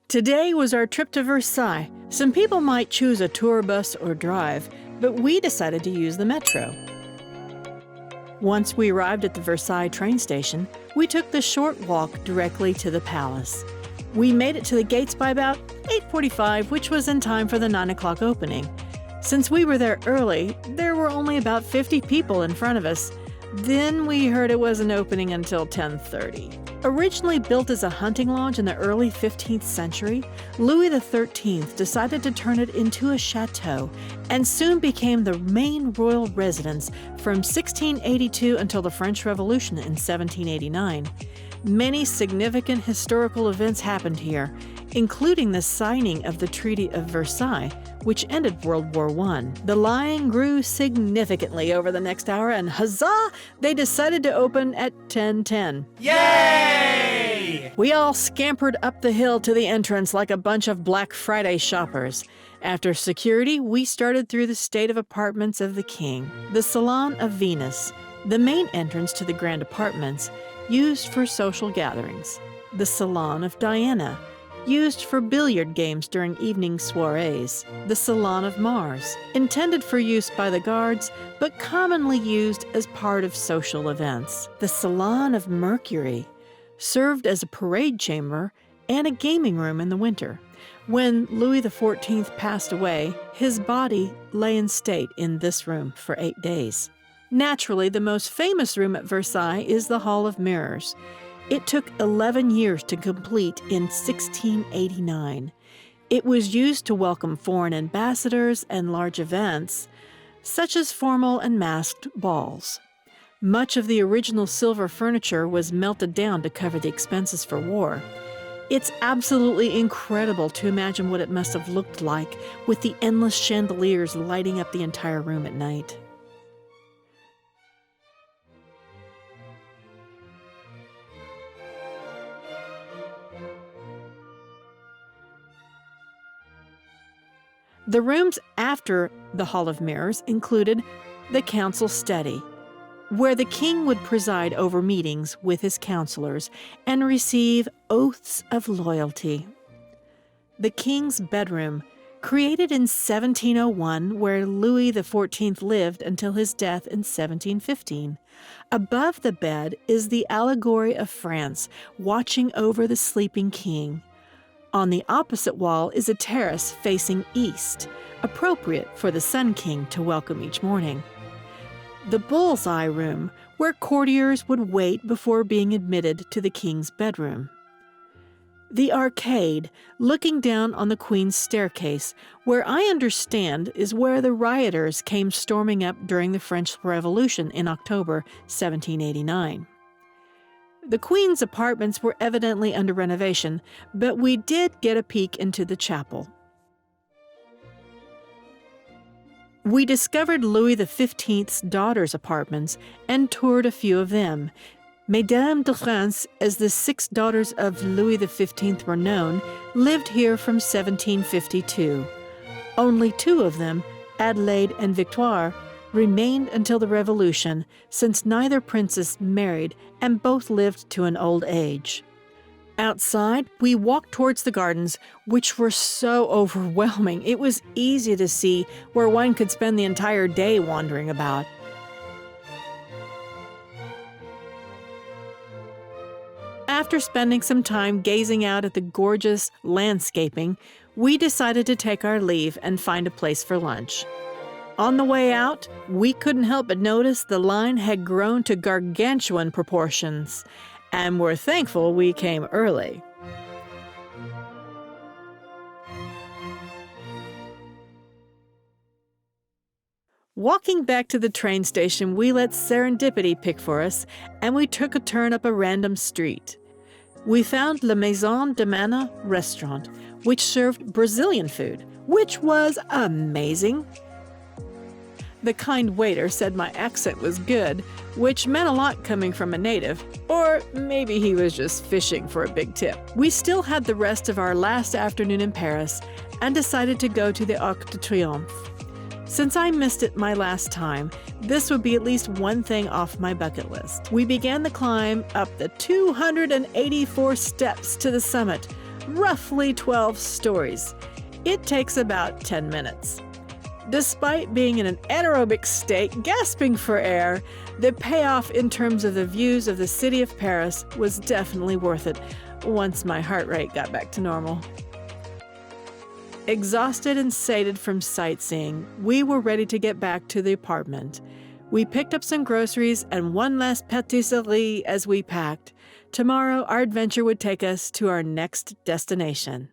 Today was our trip to Versailles. Some people might choose a tour bus or drive, but we decided to use the metro. Once we arrived at the Versailles train station, we took the short walk directly to the palace. We made it to the gates by about 8:45, which was in time for the 9 o'clock opening. Since we were there early, there were only about 50 people in front of us. Then we heard it wasn't opening until 10:30. Originally built as a hunting lodge in the early 15th century, Louis XIII decided to turn it into a chateau and soon became the main royal residence from 1682 until the French Revolution in 1789. Many significant historical events happened here, including the signing of the Treaty of Versailles, which ended World War I. The line grew significantly over the next hour, and huzzah, they decided to open at 10:10. Yay! We all scampered up the hill to the entrance like a bunch of Black Friday shoppers. After security, we started through the state of apartments of the king, the Salon of Venus, the main entrance to the grand apartments, used for social gatherings, the Salon of Diana, used for billiard games during evening soirees, the Salon of Mars, intended for use by the guards, but commonly used as part of social events, the Salon of Mercury, served as a parade chamber and a gaming room in the winter. When Louis XIV passed away, his body lay in state in this room for 8 days. Naturally, the most famous room at Versailles is the Hall of Mirrors. It took 11 years to complete in 1689. It was used to welcome foreign ambassadors and large events, such as formal and masked balls. Much of the original silver furniture was melted down to cover the expenses for war. It's absolutely incredible to imagine what it must have looked like with the endless chandeliers lighting up the entire room at night. The rooms after the Hall of Mirrors included the council study, where the king would preside over meetings with his counselors and receive oaths of loyalty. The king's bedroom, created in 1701, where Louis XIV lived until his death in 1715. Above the bed is the allegory of France watching over the sleeping king. On the opposite wall is a terrace facing east, appropriate for the Sun King to welcome each morning. The bullseye room, where courtiers would wait before being admitted to the king's bedroom. The arcade, looking down on the Queen's staircase, where I understand is where the rioters came storming up during the French Revolution in October 1789. The Queen's apartments were evidently under renovation, but we did get a peek into the chapel. We discovered Louis XV's daughter's apartments and toured a few of them. Mesdames de France, as the 6 daughters of Louis XV were known, lived here from 1752. Only 2 of them, Adelaide and Victoire, remained until the Revolution, since neither princess married and both lived to an old age. Outside, we walked towards the gardens, which were so overwhelming. It was easy to see where one could spend the entire day wandering about. After spending some time gazing out at the gorgeous landscaping, we decided to take our leave and find a place for lunch. On the way out, we couldn't help but notice the line had grown to gargantuan proportions, and we're thankful we came early. Walking back to the train station, we let serendipity pick for us, and we took a turn up a random street. We found La Maison de Mana restaurant, which served Brazilian food, which was amazing. The kind waiter said my accent was good, which meant a lot coming from a native, or maybe he was just fishing for a big tip. We still had the rest of our last afternoon in Paris and decided to go to the Arc de Triomphe. Since I missed it my last time, this would be at least one thing off my bucket list. We began the climb up the 284 steps to the summit, roughly 12 stories. It takes about 10 minutes. Despite being in an anaerobic state, gasping for air, the payoff in terms of the views of the city of Paris was definitely worth it once my heart rate got back to normal. Exhausted and sated from sightseeing, we were ready to get back to the apartment. We picked up some groceries and one last pâtisserie as we packed. Tomorrow, our adventure would take us to our next destination.